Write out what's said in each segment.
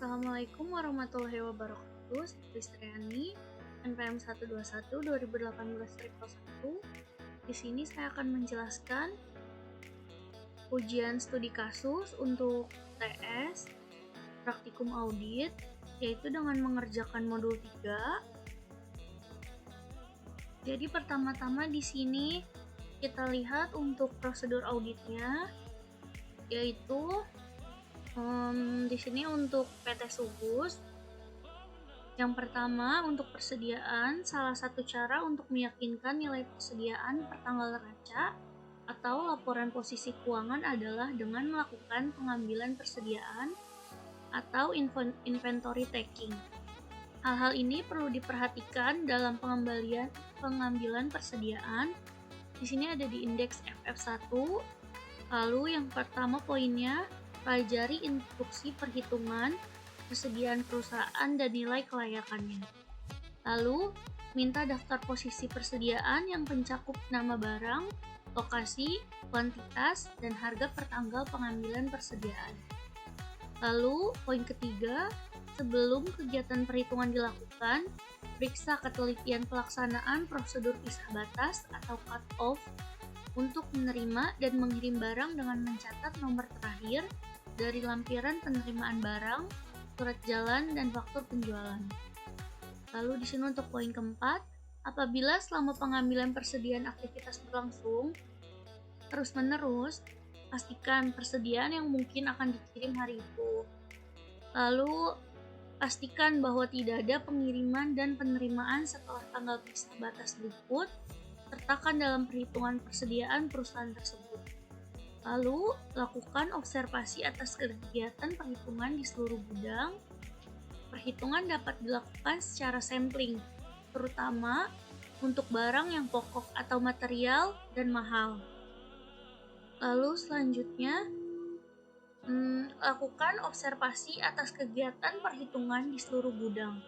Assalamualaikum warahmatullahi wabarakatuh. Saya Triani, NPM 121 2018-1. Di sini saya akan menjelaskan ujian studi kasus untuk TS praktikum audit, yaitu dengan mengerjakan modul 3. Jadi pertama-tama di sini kita lihat untuk prosedur auditnya, yaitu di sini untuk PT Subus. Yang pertama, untuk persediaan, salah satu cara untuk meyakinkan nilai persediaan per tanggal neraca atau laporan posisi keuangan adalah dengan melakukan pengambilan persediaan atau inventory taking. Hal-hal ini perlu diperhatikan dalam pengambilan persediaan. Di sini ada di indeks FF1. Lalu yang pertama poinnya, pelajari instruksi perhitungan persediaan perusahaan dan nilai kelayakannya. Lalu, minta daftar posisi persediaan yang mencakup nama barang, lokasi, kuantitas, dan harga per tanggal pengambilan persediaan. Lalu, poin ketiga, sebelum kegiatan perhitungan dilakukan, periksa ketelitian pelaksanaan prosedur pisah batas atau cut-off untuk menerima dan mengirim barang dengan mencatat nomor terakhir dari lampiran penerimaan barang, surat jalan, dan faktur penjualan. Lalu di sini untuk poin keempat, apabila selama pengambilan persediaan aktivitas berlangsung terus-menerus, pastikan persediaan yang mungkin akan dikirim hari itu. Lalu pastikan bahwa tidak ada pengiriman dan penerimaan setelah tanggal pisah batas berikut, sertakan dalam perhitungan persediaan perusahaan tersebut. Lalu, lakukan observasi atas kegiatan perhitungan di seluruh gudang. Perhitungan dapat dilakukan secara sampling, terutama untuk barang yang pokok atau material dan mahal. Lalu selanjutnya, lakukan observasi atas kegiatan perhitungan di seluruh gudang.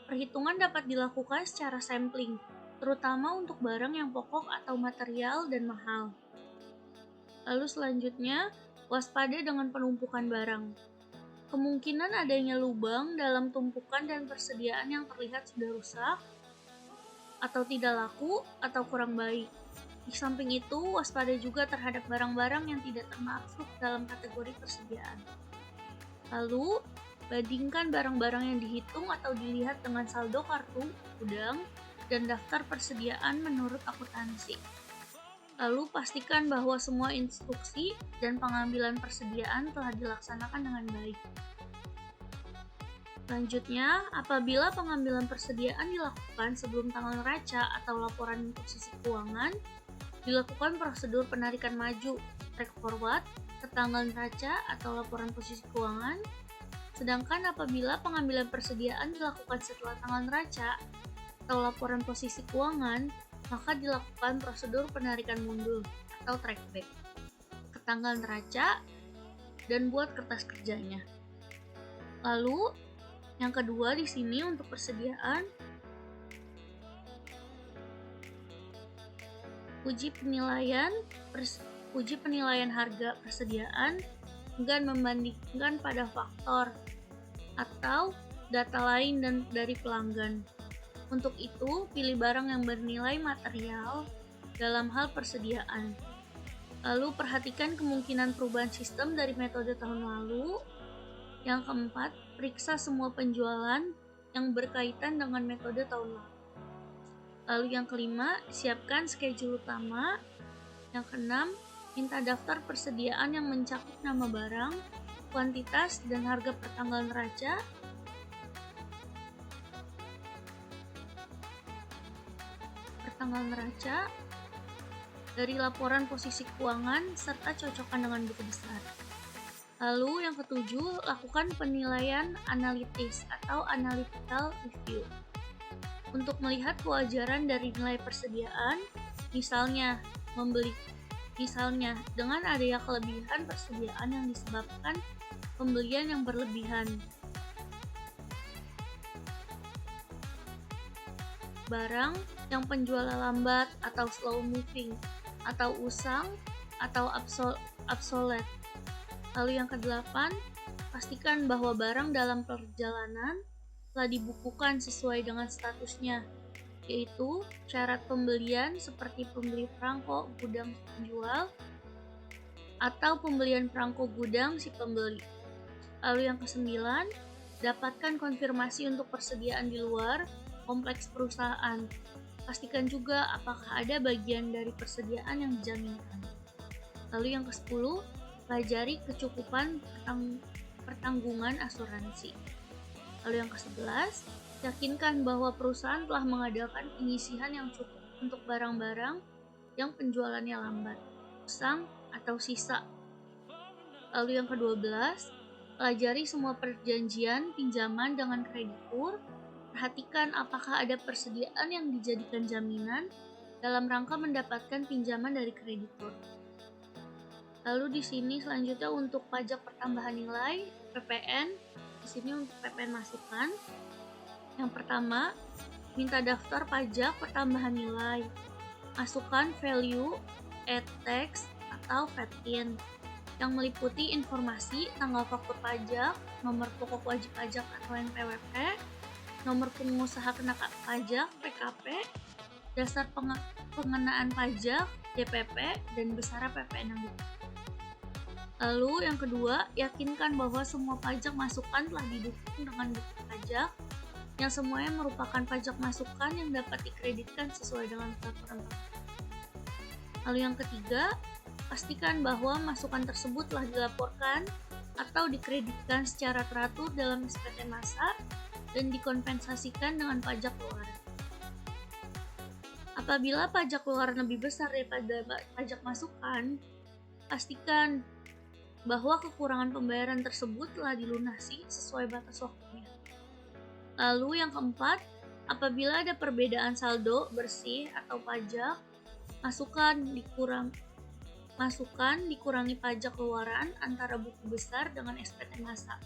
Perhitungan dapat dilakukan secara sampling, terutama untuk barang yang pokok atau material dan mahal. Lalu selanjutnya, waspada dengan penumpukan barang. Kemungkinan adanya lubang dalam tumpukan dan persediaan yang terlihat sudah rusak, atau tidak laku, atau kurang baik. Di samping itu, waspada juga terhadap barang-barang yang tidak termasuk dalam kategori persediaan. Lalu, bandingkan barang-barang yang dihitung atau dilihat dengan saldo kartu, gudang, dan daftar persediaan menurut akuntansi. Lalu pastikan bahwa semua instruksi dan pengambilan persediaan telah dilaksanakan dengan baik. Selanjutnya, apabila pengambilan persediaan dilakukan sebelum tanggal neraca atau laporan posisi keuangan, dilakukan prosedur penarikan maju (track forward) ke tanggal neraca atau laporan posisi keuangan. Sedangkan apabila pengambilan persediaan dilakukan setelah tanggal neraca atau laporan posisi keuangan, maka dilakukan prosedur penarikan mundur atau track back ke tanggal neraca dan buat kertas kerjanya. Lalu, yang kedua di sini untuk persediaan, uji penilaian harga persediaan dengan membandingkan pada faktor atau data lain dan dari pelanggan. Untuk itu, pilih barang yang bernilai material dalam hal persediaan. Lalu perhatikan kemungkinan perubahan sistem dari metode tahun lalu. Yang keempat, periksa semua penjualan yang berkaitan dengan metode tahun lalu. Lalu yang kelima, siapkan schedule utama. Yang keenam, minta daftar persediaan yang mencakup nama barang, kuantitas, dan harga per tanggal neraca. Tanggal neraca dari laporan posisi keuangan serta cocokkan dengan buku besar. Lalu yang ketujuh, lakukan penilaian analitis atau analytical review untuk melihat kewajaran dari nilai persediaan, misalnya dengan adanya kelebihan persediaan yang disebabkan pembelian yang berlebihan, barang yang penjualan lambat atau slow moving, atau usang, atau obsolete. Lalu yang kedelapan, pastikan bahwa barang dalam perjalanan telah dibukukan sesuai dengan statusnya, yaitu syarat pembelian seperti pembeli perangko gudang penjual atau pembelian perangko gudang si pembeli. Lalu yang kesembilan, dapatkan konfirmasi untuk persediaan di luar kompleks perusahaan. Pastikan juga apakah ada bagian dari persediaan yang dijaminkan. Lalu yang ke-10, pelajari kecukupan pertanggungan asuransi. Lalu yang ke-11, yakinkan bahwa perusahaan telah mengadakan penyisihan yang cukup untuk barang-barang yang penjualannya lambat, usang, atau sisa. Lalu yang ke-12, pelajari semua perjanjian pinjaman dengan kreditur. Perhatikan apakah ada persediaan yang dijadikan jaminan dalam rangka mendapatkan pinjaman dari kreditur. Lalu di sini selanjutnya untuk pajak pertambahan nilai (PPN). Di sini untuk PPN masukan. Yang pertama, minta daftar pajak pertambahan nilai. Masukkan value, add tax, atau VAT-in yang meliputi informasi tanggal faktur pajak, nomor pokok wajib pajak atau NPWP, nomor pengusaha kena pajak (PKP), dasar pengenaan pajak (DPP), dan besaran PPN yang dikenakan. Lalu yang kedua, yakinkan bahwa semua pajak masukan telah didukung dengan bukti pajak yang semuanya merupakan pajak masukan yang dapat dikreditkan sesuai dengan peraturan pajak. Lalu yang ketiga, pastikan bahwa masukan tersebut telah dilaporkan atau dikreditkan secara teratur dalam SPT masa dan dikompensasikan dengan pajak keluaran. Apabila pajak keluaran lebih besar daripada pajak masukan, pastikan bahwa kekurangan pembayaran tersebut telah dilunasi sesuai batas waktunya. Lalu yang keempat, apabila ada perbedaan saldo bersih atau pajak, masukkan dikurangi pajak keluaran antara buku besar dengan SPT masa.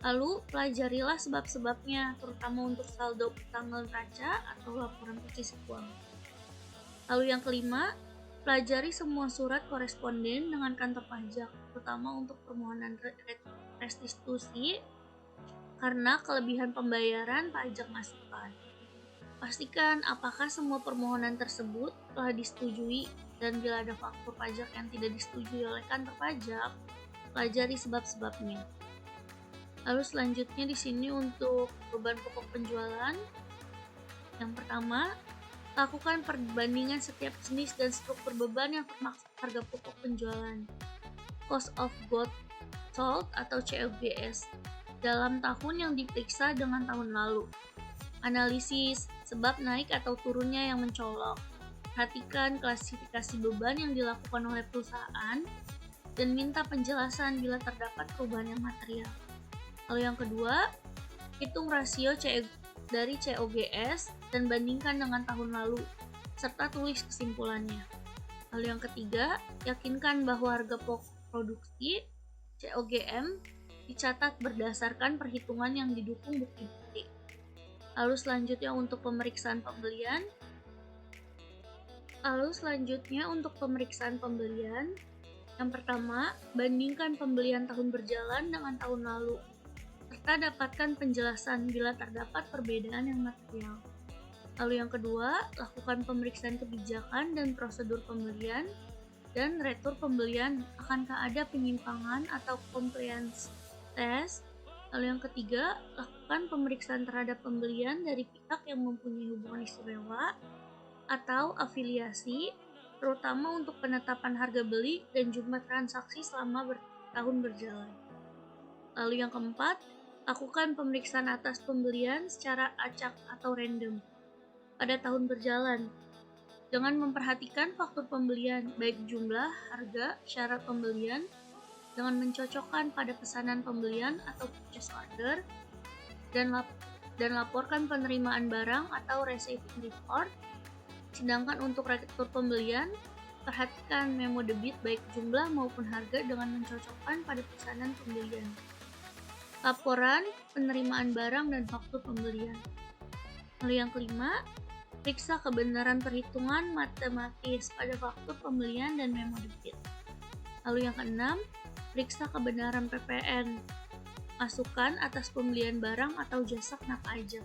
Lalu, pelajarilah sebab-sebabnya, terutama untuk saldo tanggal neraca atau laporan posisi keuangan. Lalu yang kelima, pelajari semua surat koresponden dengan kantor pajak, terutama untuk permohonan restitusi karena kelebihan pembayaran pajak masukan. Pastikan apakah semua permohonan tersebut telah disetujui, dan bila ada faktur pajak yang tidak disetujui oleh kantor pajak, pelajari sebab-sebabnya. Lalu selanjutnya di sini untuk beban pokok penjualan. Yang pertama, lakukan perbandingan setiap jenis dan struktur beban yang termaksud harga pokok penjualan. Cost of goods sold atau COGS dalam tahun yang diperiksa dengan tahun lalu. Analisis sebab naik atau turunnya yang mencolok. Perhatikan klasifikasi beban yang dilakukan oleh perusahaan dan minta penjelasan bila terdapat perubahan yang material. Lalu yang kedua, hitung rasio dari COGS dan bandingkan dengan tahun lalu, serta tulis kesimpulannya. Lalu yang ketiga, yakinkan bahwa harga pokok produksi (COGM) dicatat berdasarkan perhitungan yang didukung bukti-bukti. Lalu selanjutnya untuk pemeriksaan pembelian. Yang pertama, bandingkan pembelian tahun berjalan dengan tahun lalu, serta dapatkan penjelasan bila terdapat perbedaan yang material. Lalu yang kedua, lakukan pemeriksaan kebijakan dan prosedur pembelian dan retur pembelian, akankah ada penyimpangan atau compliance test. Lalu yang ketiga, lakukan pemeriksaan terhadap pembelian dari pihak yang mempunyai hubungan istimewa atau afiliasi, terutama untuk penetapan harga beli dan jumlah transaksi selama tahun berjalan. Lalu yang keempat, lakukan pemeriksaan atas pembelian secara acak atau random pada tahun berjalan, dengan memperhatikan faktur pembelian, baik jumlah, harga, syarat pembelian, dengan mencocokkan pada pesanan pembelian atau purchase order, dan laporkan penerimaan barang atau receiving report. Sedangkan untuk retur pembelian, perhatikan memo debit baik jumlah maupun harga dengan mencocokkan pada pesanan pembelian. Laporan penerimaan barang dan faktur pembelian. Lalu yang kelima, periksa kebenaran perhitungan matematis pada faktur pembelian dan memo debit. Lalu yang keenam, periksa kebenaran PPN. masukan atas pembelian barang atau jasa kena pajak.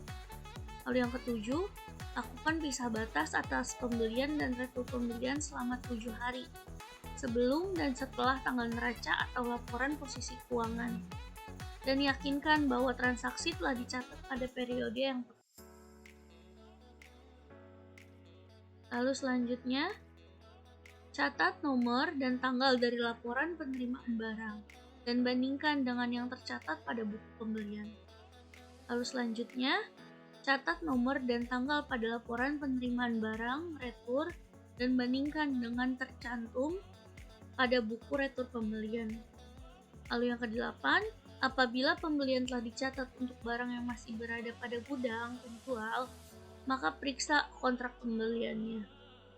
Lalu yang ketujuh, lakukan pisah batas atas pembelian dan retur pembelian selama 7 hari sebelum dan setelah tanggal neraca atau laporan posisi keuangan, dan yakinkan bahwa transaksi telah dicatat pada periode yang tepat. Lalu selanjutnya, catat nomor dan tanggal dari laporan penerimaan barang dan bandingkan dengan yang tercatat pada buku pembelian. Lalu selanjutnya, catat nomor dan tanggal pada laporan penerimaan barang, retur, dan bandingkan dengan tercantum pada buku retur pembelian. Lalu yang kedelapan, apabila pembelian telah dicatat untuk barang yang masih berada pada gudang penjual, maka periksa kontrak pembeliannya.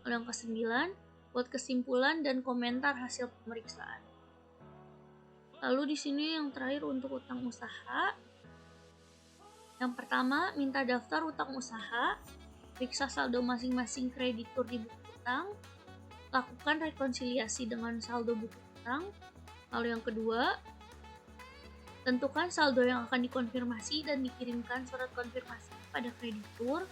Lalu yang kesembilan, buat kesimpulan dan komentar hasil pemeriksaan. Lalu di sini yang terakhir untuk utang usaha. Yang pertama, minta daftar utang usaha, periksa saldo masing-masing kreditur di buku utang, lakukan rekonsiliasi dengan saldo buku utang. Lalu yang kedua, tentukan saldo yang akan dikonfirmasi dan dikirimkan surat konfirmasi pada kreditur.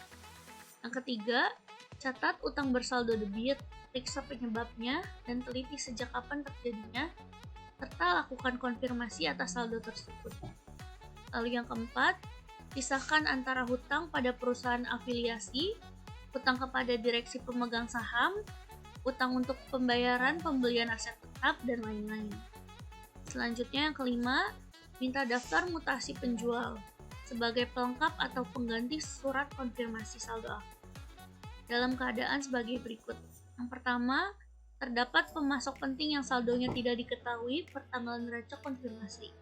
Yang ketiga, catat utang bersaldo debit, periksa penyebabnya, dan teliti sejak kapan terjadinya, serta lakukan konfirmasi atas saldo tersebut. Lalu yang keempat, pisahkan antara hutang pada perusahaan afiliasi, hutang kepada direksi pemegang saham, utang untuk pembayaran pembelian aset tetap, dan lain-lain. Selanjutnya yang kelima, minta daftar mutasi penjual sebagai pelengkap atau pengganti surat konfirmasi saldo akhir dalam keadaan sebagai berikut. Yang pertama, terdapat pemasok penting yang saldonya tidak diketahui per tanggal neraca konfirmasi.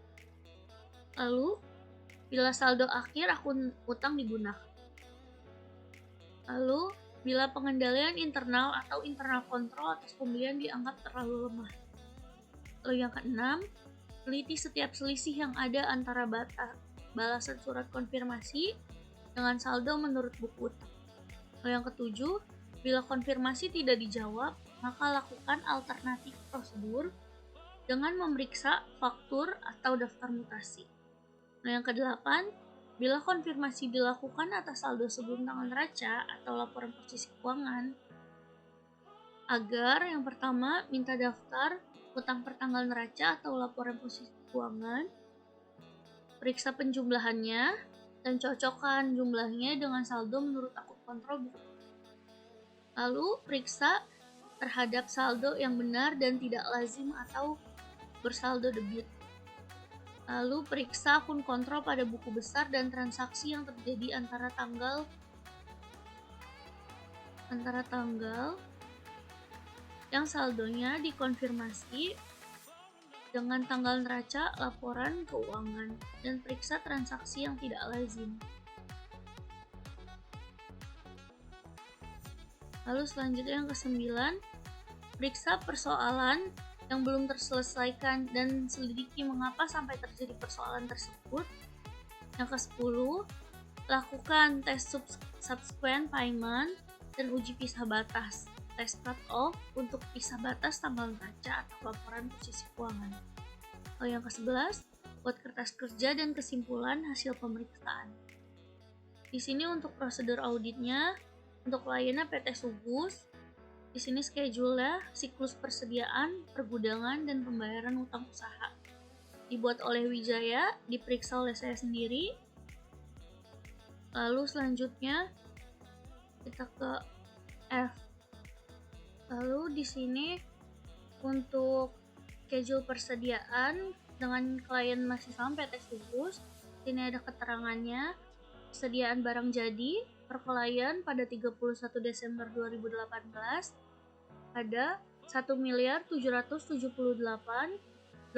Lalu, bila saldo akhir akun utang digunakan. Lalu, bila pengendalian internal atau internal kontrol atas pembelian dianggap terlalu lemah. Lalu yang keenam, teliti setiap selisih yang ada antara balasan surat konfirmasi dengan saldo menurut buku utang. Lalu yang ketujuh, bila konfirmasi tidak dijawab, maka lakukan alternatif prosedur dengan memeriksa faktur atau daftar mutasi. Lalu yang kedelapan, bila konfirmasi dilakukan atas saldo sebelum tanggal neraca atau laporan posisi keuangan, agar yang pertama minta daftar utang per tanggal neraca atau laporan posisi keuangan, periksa penjumlahannya, dan cocokkan jumlahnya dengan saldo menurut akun kontrol buku. Lalu periksa terhadap saldo yang benar dan tidak lazim atau bersaldo debit. Lalu periksa akun kontrol pada buku besar dan transaksi yang terjadi antara tanggal yang saldonya dikonfirmasi dengan tanggal neraca laporan keuangan, dan periksa transaksi yang tidak lazim. Lalu selanjutnya yang kesembilan, periksa persoalan yang belum terselesaikan dan selidiki mengapa sampai terjadi persoalan tersebut. Yang ke-10, lakukan tes subsequent payment dan uji pisah batas, tes cut-off untuk pisah batas tanggal neraca atau laporan posisi keuangan. Lalu yang ke-11, buat kertas kerja dan kesimpulan hasil pemeriksaan. Di sini untuk prosedur auditnya, untuk kliennya PT Subus. Di sini schedule-nya, siklus persediaan, pergudangan, dan pembayaran utang usaha. Dibuat oleh Wijaya, diperiksa oleh saya sendiri. Lalu selanjutnya kita ke F. Lalu di sini untuk schedule persediaan dengan klien masih sama PT Subus. Sini ada keterangannya. Persediaan barang jadi per klien pada 31 Desember 2018 ada 1.778.81,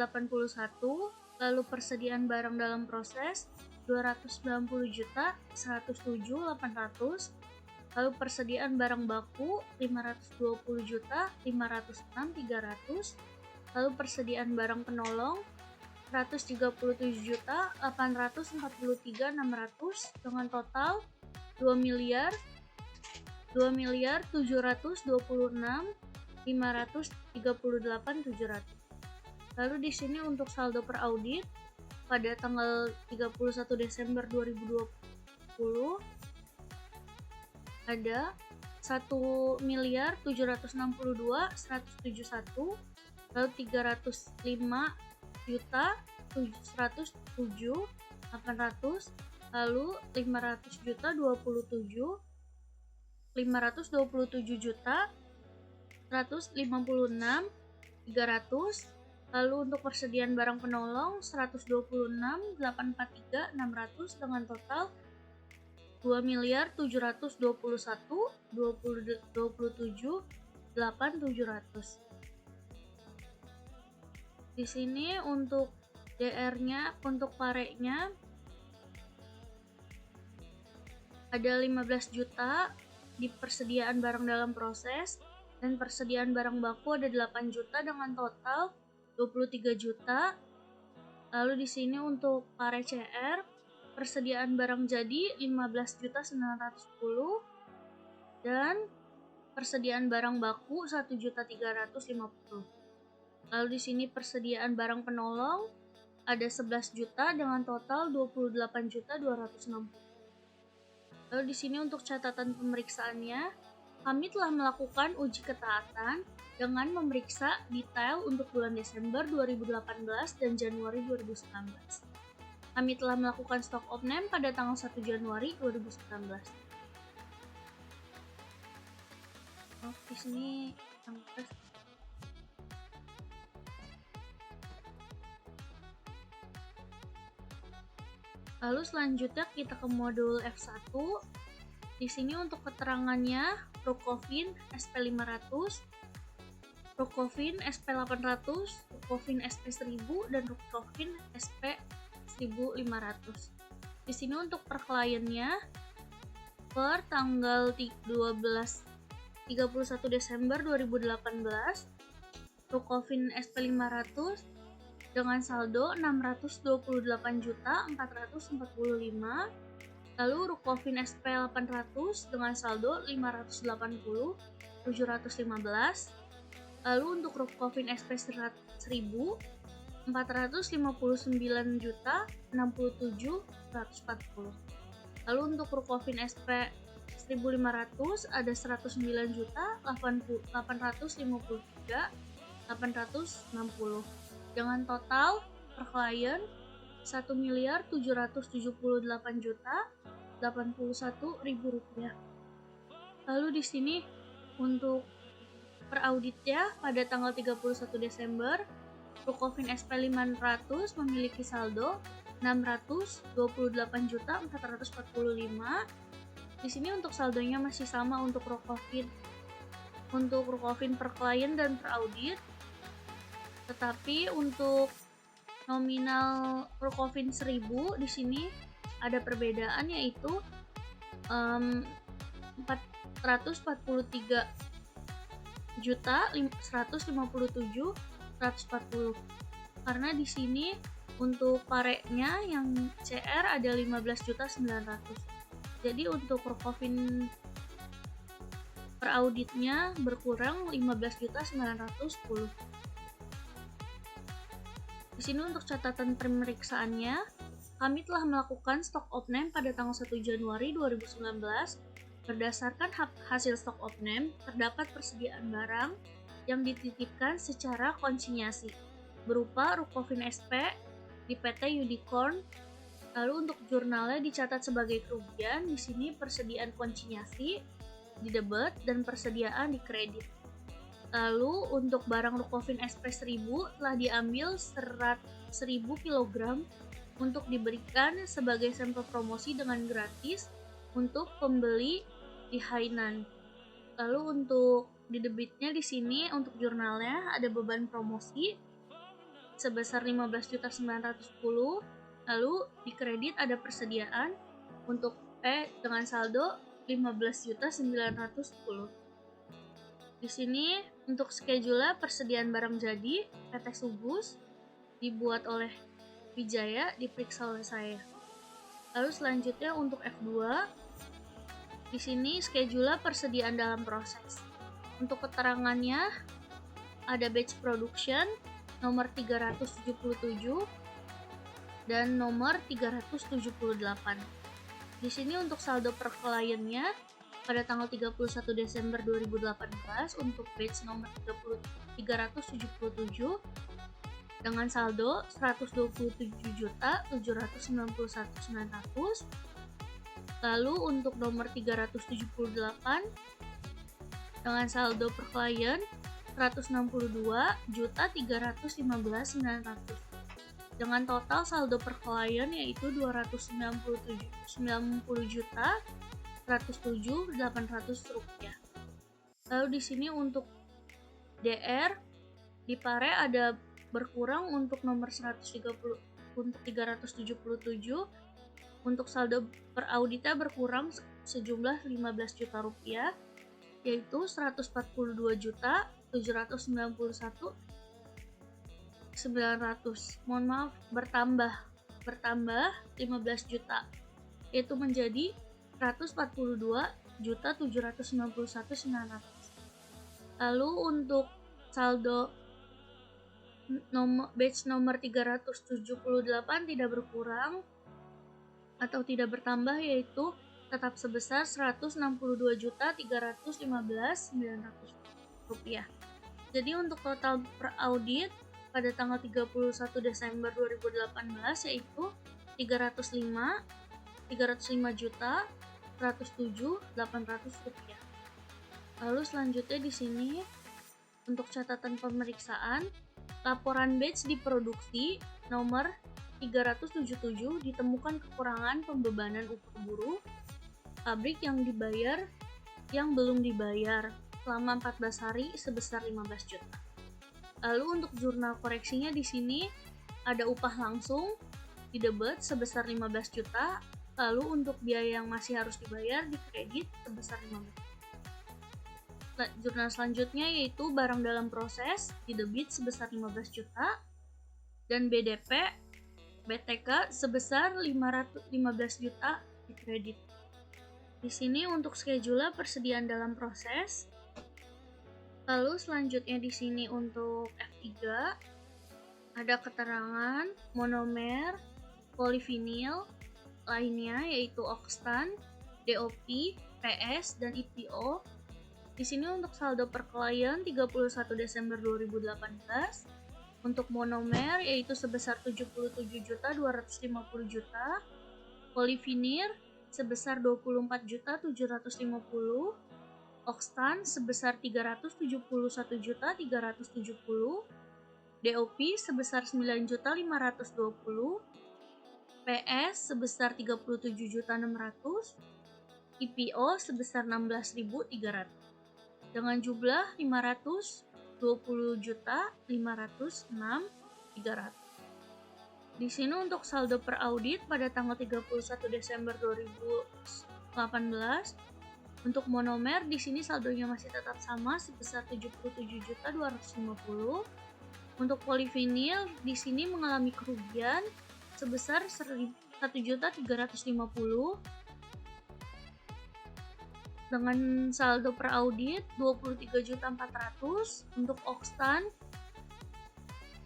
lalu persediaan barang dalam proses 290.107.800, lalu persediaan barang baku 520.506.300, lalu persediaan barang penolong 137.843.600 dengan total 2.726.538.700. Lalu di sini untuk saldo per audit pada tanggal 31 Desember 2020 ada 1.762.171, lalu 305.107.800, lalu 500.527.156.300, lalu untuk persediaan barang penolong 126.843.600 dengan total 2.721.27.800. Di sini untuk DR-nya, untuk pareknya ada 15 juta di persediaan barang dalam proses, dan persediaan barang baku ada 8 juta dengan total 23 juta. Lalu di sini untuk pare CR persediaan barang jadi 15.910 dan persediaan barang baku 1.350. Lalu di sini persediaan barang penolong ada 11 juta dengan total 28.260. Lalu di sini untuk catatan pemeriksaannya, kami telah melakukan uji ketaatan dengan memeriksa detail untuk bulan Desember 2018 dan Januari 2019. Kami telah melakukan stock of name pada tanggal 1 Januari 2019. Di sini lalu selanjutnya kita ke modul F1. Di sini untuk keterangannya Rukofin SP500, Rukofin SP800, Rukofin SP1000 dan Rukofin SP1500. Di sini untuk per kliennya per tanggal 31 Desember 2018 Rukofin SP500 dengan saldo 628.445. Lalu Rukofin SP800 dengan saldo 580.715. Lalu untuk Rukofin SP1000 459.067.140. Lalu untuk Rukofin SP 1500 ada 109.853.860 dengan total per klien 1.778.081.000 rupiah. Lalu di sini untuk per auditnya pada tanggal 31 Desember Rukofin SP500 memiliki saldo 628.445. Di sini untuk saldonya masih sama untuk Rukofin per klien dan per audit. Tetapi untuk nominal Rukofin 1000 di sini ada perbedaan, yaitu 443.157.140. Karena di sini untuk pareknya yang CR ada 15.900. Jadi untuk Rukofin per auditnya berkurang 15.910. Di sini untuk catatan pemeriksaannya, kami telah melakukan stock of name pada tanggal 1 Januari 2019. Berdasarkan hasil stock of name, terdapat persediaan barang yang dititipkan secara konsinyasi berupa Rukofin SP di PT Unicorn. Lalu untuk jurnalnya dicatat sebagai kerugian. Di sini persediaan konsinyasi di debit dan persediaan di kredit. Lalu untuk barang Rukofin SP1000 telah diambil 1.000 kg untuk diberikan sebagai sampel promosi dengan gratis untuk pembeli di Hainan. Lalu untuk di debitnya di sini untuk jurnalnya ada beban promosi sebesar 15.910. Lalu di kredit ada persediaan untuk dengan saldo 15.910. Di sini untuk schedule persediaan barang jadi PT Subus dibuat oleh Wijaya, diperiksa oleh saya. Lalu selanjutnya untuk F2, di sini schedule persediaan dalam proses. Untuk keterangannya ada batch production, nomor 377, dan nomor 378. Di sini untuk saldo per kliennya pada tanggal 31 Desember 2018 untuk batch nomor 377 dengan saldo 127.791.900. Lalu untuk nomor 378 dengan saldo per klien 162.315.900 dengan total saldo per klien yaitu 290.107.800 rupiah. Lalu di sini untuk DR di Pare ada berkurang untuk nomor 130 untuk 377, untuk saldo per auditnya berkurang sejumlah 15 juta rupiah yaitu 142.791.900. Mohon maaf, bertambah 15 juta yaitu menjadi 142.791.900. Lalu untuk saldo batch nomor 378 tidak berkurang atau tidak bertambah yaitu tetap sebesar 162.315.900 rupiah. Jadi untuk total per audit pada tanggal 31 Desember 2018 yaitu 305.107.800 rupiah. Lalu selanjutnya di sini untuk catatan pemeriksaan, laporan batch diproduksi nomor 377 ditemukan kekurangan pembebanan upah buruh pabrik yang belum dibayar selama 14 hari sebesar 15 juta. Lalu untuk jurnal koreksinya di sini ada upah langsung di debit sebesar 15 juta, lalu untuk biaya yang masih harus dibayar di kredit sebesar 15 juta. Jurnal selanjutnya yaitu barang dalam proses di debit sebesar 15 juta dan BTK sebesar 15 juta di kredit. Di sini untuk schedule persediaan dalam proses. Lalu selanjutnya di sini untuk F3 ada keterangan monomer, polivinil lainnya yaitu Oxtan, DOP, PS dan IPO. Di sini untuk saldo per klien 31 Desember 2018 untuk monomer yaitu sebesar 77.250 juta, polivinil sebesar 24.750, Oxtan sebesar 371.370, DOP sebesar 9.520, PS sebesar 37.600, IPO sebesar 16.300 dengan jumlah 520.506.300. Di sini untuk saldo per audit pada tanggal 31 Desember 2018 untuk monomer di sini saldonya masih tetap sama sebesar 77.250. Untuk polivinil di sini mengalami kerugian sebesar 1.350 dengan saldo per audit 23.400. Untuk Oxtan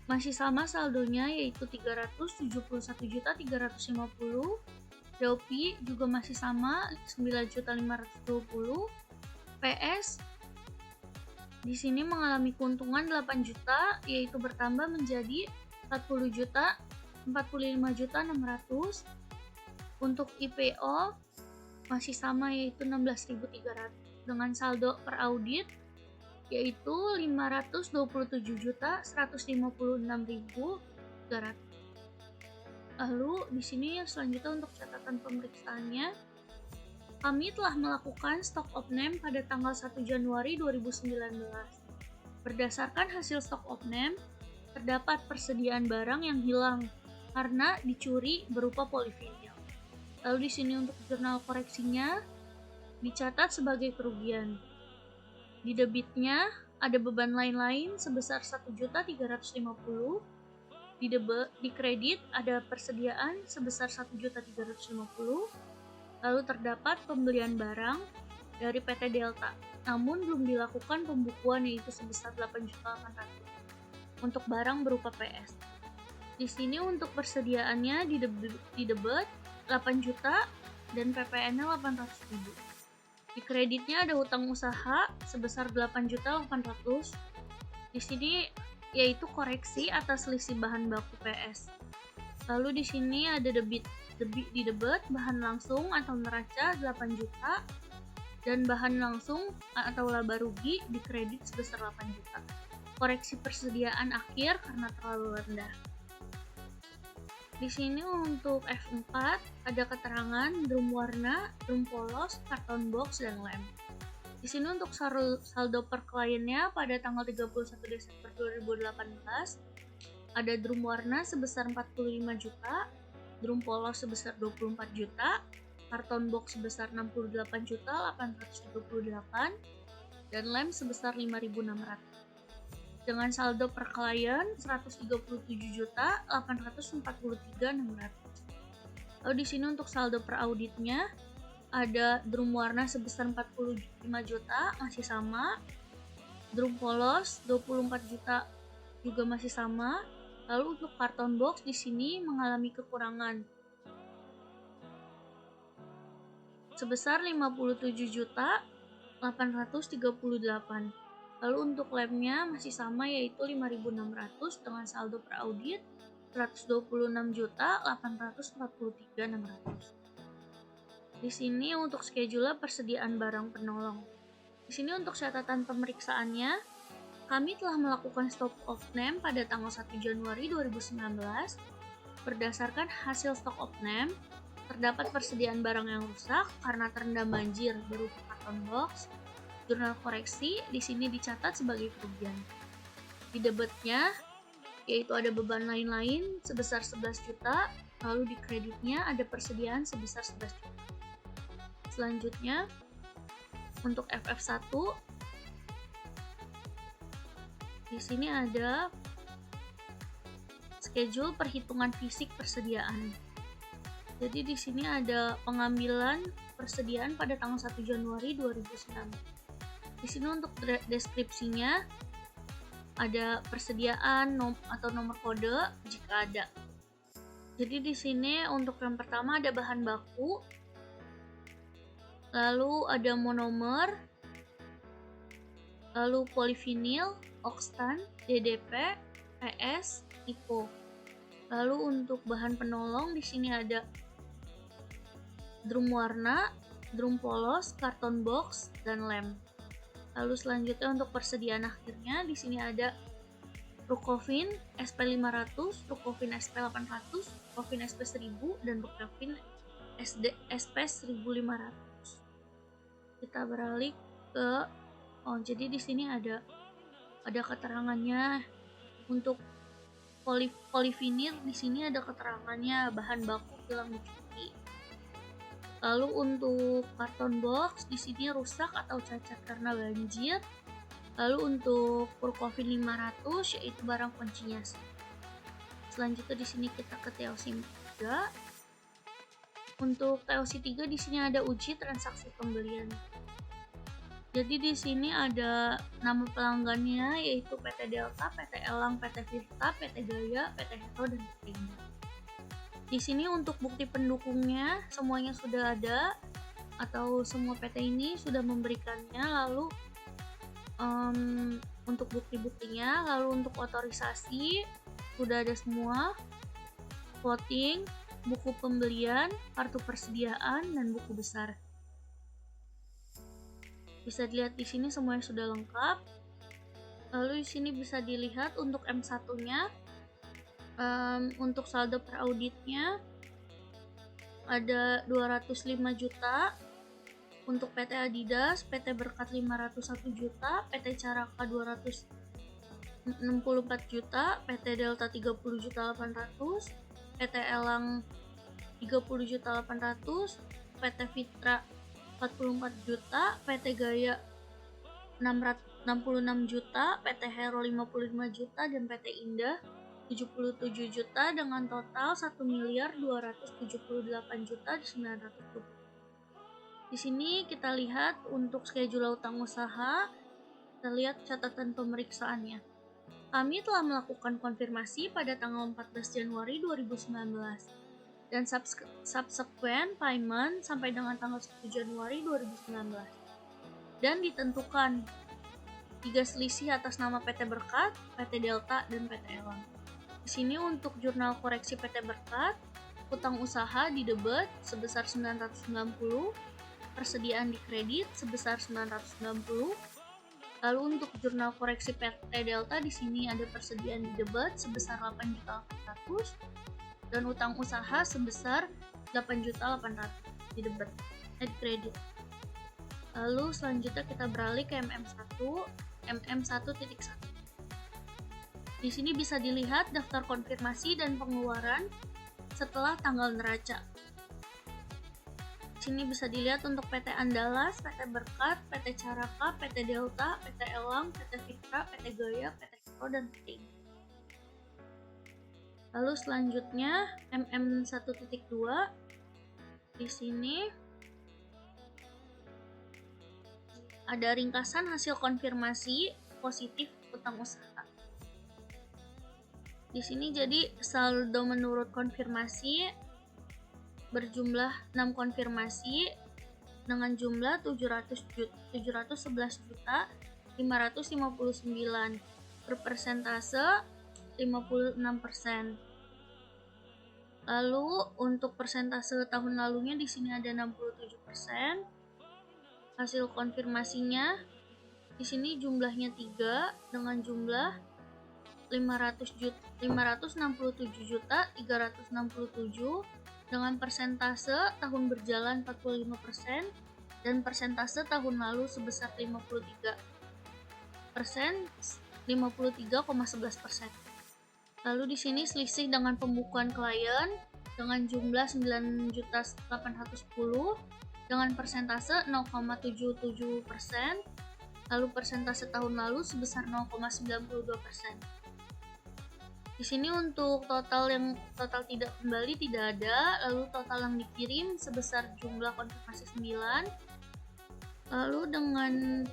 masih sama saldonya yaitu 371.350. DOP juga masih sama 9.520. PS di sini mengalami keuntungan 8 juta yaitu bertambah menjadi 45.600. Untuk IPO masih sama yaitu 16.300 dengan saldo per audit yaitu 527.156.300. Lalu di sini selanjutnya untuk catatan pemeriksaannya, kami telah melakukan stock opname pada tanggal 1 Januari 2019. Berdasarkan hasil stock opname, terdapat persediaan barang yang hilang karena dicuri berupa polivinil. Lalu di sini untuk jurnal koreksinya dicatat sebagai kerugian. Di debitnya ada beban lain-lain sebesar 1.350. Di kredit ada persediaan sebesar 1.350. Lalu terdapat pembelian barang dari PT Delta, namun belum dilakukan pembukuan yaitu sebesar 8.800. untuk barang berupa PS. Di sini untuk persediaannya di debit 8 juta dan PPN-nya 800.000. Di kreditnya ada hutang usaha sebesar 8.800.000. Di sini yaitu koreksi atas selisih bahan baku PS. Lalu di sini ada di debit bahan langsung atau neraca 8 juta dan bahan langsung atau laba rugi di kredit sebesar 8 juta. Koreksi persediaan akhir karena terlalu rendah. Di sini untuk F4 ada keterangan drum warna, drum polos, karton box, dan lem. Di sini untuk saldo per kliennya pada tanggal 31 Desember 2018 ada drum warna sebesar 45 juta, drum polos sebesar 24 juta, karton box sebesar 68.838 dan lem sebesar 5.600. Dengan saldo per klien 137.843.600. Lalu di sini untuk saldo per auditnya ada drum warna sebesar 45 juta masih sama, drum polos 24 juta juga masih sama. Lalu untuk karton box di sini mengalami kekurangan sebesar 57.838. Lalu untuk lemnya masih sama yaitu 5.600 dengan saldo per audit 126.843.600. Di sini untuk schedule persediaan barang penolong. Di sini untuk catatan pemeriksaannya, kami telah melakukan stop of name pada tanggal 1 Januari 2019. Berdasarkan hasil stock of name, terdapat persediaan barang yang rusak karena terendam banjir berupa karton box. Jurnal koreksi di sini dicatat sebagai kerugian. Di debitnya, yaitu ada beban lain-lain sebesar 11 juta, lalu di kreditnya ada persediaan sebesar 11 juta. Selanjutnya, untuk FF1, di sini ada schedule perhitungan fisik persediaan. Jadi di sini ada pengambilan persediaan pada tanggal 1 Januari 2019. Di sini untuk deskripsinya ada persediaan atau nomor kode jika ada. Jadi di sini untuk yang pertama ada bahan baku, lalu ada monomer, lalu polivinil, oxtan, DDP, PS, IPO. Lalu untuk bahan penolong di sini ada drum warna, drum polos, karton box, dan lem. Lalu selanjutnya untuk persediaan akhirnya di sini ada Rucovin SP500, Rucovin SP800, Rucovin SP1000, dan Rucovin SP1500. Kita beralih ke jadi di sini ada keterangannya untuk polivinil. Di sini ada keterangannya bahan baku kilang dicuci. Lalu untuk karton box di sini rusak atau cacat karena banjir. Lalu untuk Rucovin 500 yaitu barang kuncinya. Selanjutnya di sini kita ke TOC 3. Untuk TOC 3 di sini ada uji transaksi pembelian. Jadi di sini ada nama pelanggannya yaitu PT Delta, PT Elang, PT Virta, PT Gaya, PT Hero, dan PT Indah. Di sini untuk bukti pendukungnya semuanya sudah ada atau semua PT ini sudah memberikannya. Lalu untuk bukti-buktinya, lalu untuk otorisasi sudah ada semua, voting, buku pembelian, kartu persediaan, dan buku besar. Bisa dilihat di sini semuanya sudah lengkap. Lalu di sini bisa dilihat untuk M1-nya, untuk saldo per auditnya ada 205 juta. Untuk PT Adidas, PT Berkat 501 juta, PT Caraka 264 juta, PT Delta 30 juta 800, PT Elang 30 juta 800, PT Fitra 44 juta, PT Gaya 66 juta, PT Hero 55 juta, dan PT Indah 77 juta dengan total 1.278.900 rupiah. Di sini kita lihat untuk schedule utang usaha, kita lihat catatan pemeriksaannya. Kami telah melakukan konfirmasi pada tanggal 14 Januari 2019 dan subsequent payment sampai dengan tanggal 1 Januari 2019. Dan ditentukan 3 selisih atas nama PT Berkat, PT Delta, dan PT Elang. Di sini untuk jurnal koreksi PT Berkat, utang usaha di debit sebesar 990, persediaan di kredit sebesar 990. Lalu untuk jurnal koreksi PT Delta di sini ada persediaan di debit sebesar 8.800 dan utang usaha sebesar 8.800 di debit di kredit. Lalu selanjutnya kita beralih ke MM1. Di sini bisa dilihat daftar konfirmasi dan pengeluaran setelah tanggal neraca. Di sini bisa dilihat untuk PT Andalas, PT Berkat, PT Caraka, PT Delta, PT Elang, PT Fitra, PT Gaya, PT Pro, dan PT Inti. Lalu selanjutnya MM1.2. Di sini ada ringkasan hasil konfirmasi positif utang usaha. Di sini jadi saldo menurut konfirmasi berjumlah 6 konfirmasi dengan jumlah 711.559 berpersentase 56%. Lalu untuk persentase tahun lalunya di sini ada 67%. Hasil konfirmasinya di sini jumlahnya 3 dengan jumlah 567.367 dengan persentase tahun berjalan 45% dan persentase tahun lalu sebesar 53,11%. Lalu di sini selisih dengan pembukuan klien dengan jumlah 9.810 dengan persentase 0,77%. Lalu persentase tahun lalu sebesar 0,92%. Di sini untuk total tidak kembali tidak ada, lalu total yang dikirim sebesar jumlah konfirmasi 9. Lalu dengan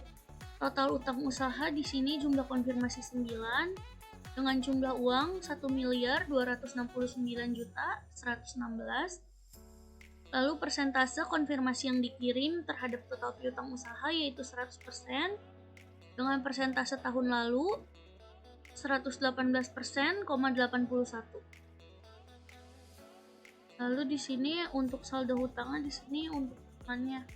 total utang usaha di sini jumlah konfirmasi 9 dengan jumlah uang 1.269.116. Lalu persentase konfirmasi yang dikirim terhadap total piutang usaha yaitu 100% dengan persentase tahun lalu 118,81%. Lalu di sini untuk saldo hutangnya di sini untuk hutangnya.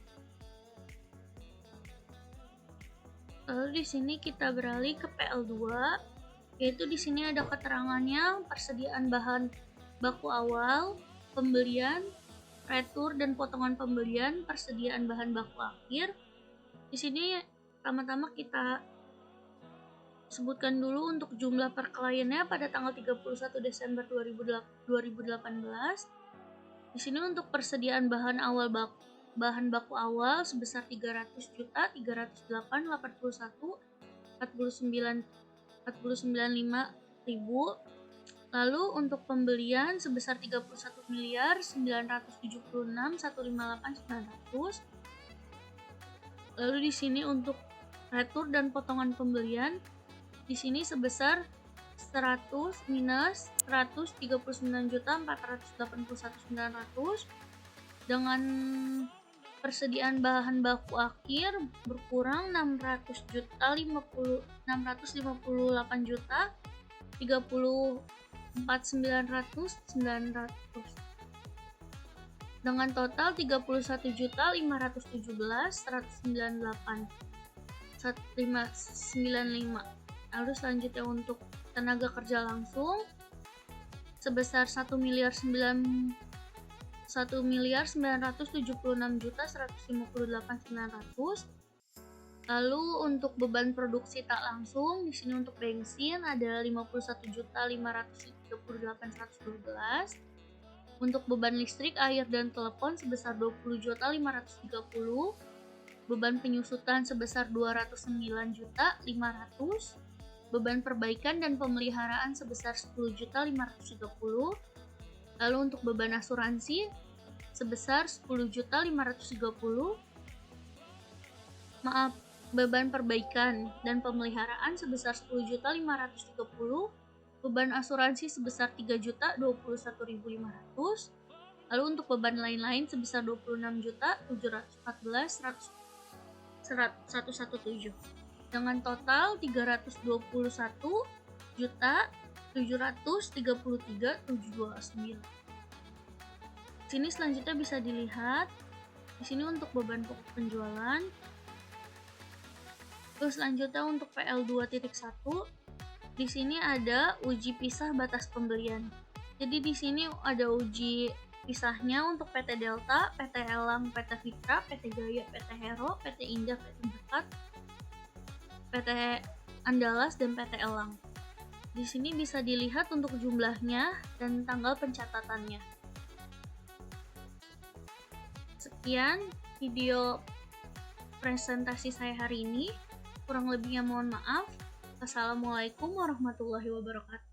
Lalu di sini kita beralih ke PL2, yaitu di sini ada keterangannya persediaan bahan baku awal, pembelian, retur dan potongan pembelian, persediaan bahan baku akhir. Di sini pertama-tama kita sebutkan dulu untuk jumlah per kliennya pada tanggal 31 Desember 2018. Di sini untuk persediaan bahan baku awal sebesar 300.381.49.500. Lalu untuk pembelian sebesar 31.976.158.900. Lalu di sini untuk retur dan potongan pembelian di sini sebesar 100 minus 139.481.900 dengan persediaan bahan baku akhir berkurang 658.34.900 dengan total 31.517.198.595. Lalu selanjutnya untuk tenaga kerja langsung sebesar 1.976.158.900. Lalu untuk beban produksi tak langsung di sini untuk bensin ada 51.538.112. Untuk beban listrik, air dan telepon sebesar 20.530. Beban penyusutan sebesar 209.500. Beban perbaikan dan pemeliharaan sebesar 10.530. Lalu untuk beban asuransi sebesar 10.530. beban perbaikan dan pemeliharaan sebesar 10.530.000, beban asuransi sebesar 3.021.500, lalu untuk beban lain-lain sebesar 26.714.117 dengan total 321.733.729. Sini selanjutnya bisa dilihat di sini untuk beban pokok penjualan. Terus selanjutnya untuk PL 2.1, di sini ada uji pisah batas pembelian. Jadi di sini ada uji pisahnya untuk PT Delta, PT Elang, PT Fitra, PT Gaya, PT Hero, PT Indah, PT Berkat, PT Andalas, dan PT Elang. Di sini bisa dilihat untuk jumlahnya dan tanggal pencatatannya. Sekian video presentasi saya hari ini. Kurang lebihnya mohon maaf. Wassalamualaikum warahmatullahi wabarakatuh.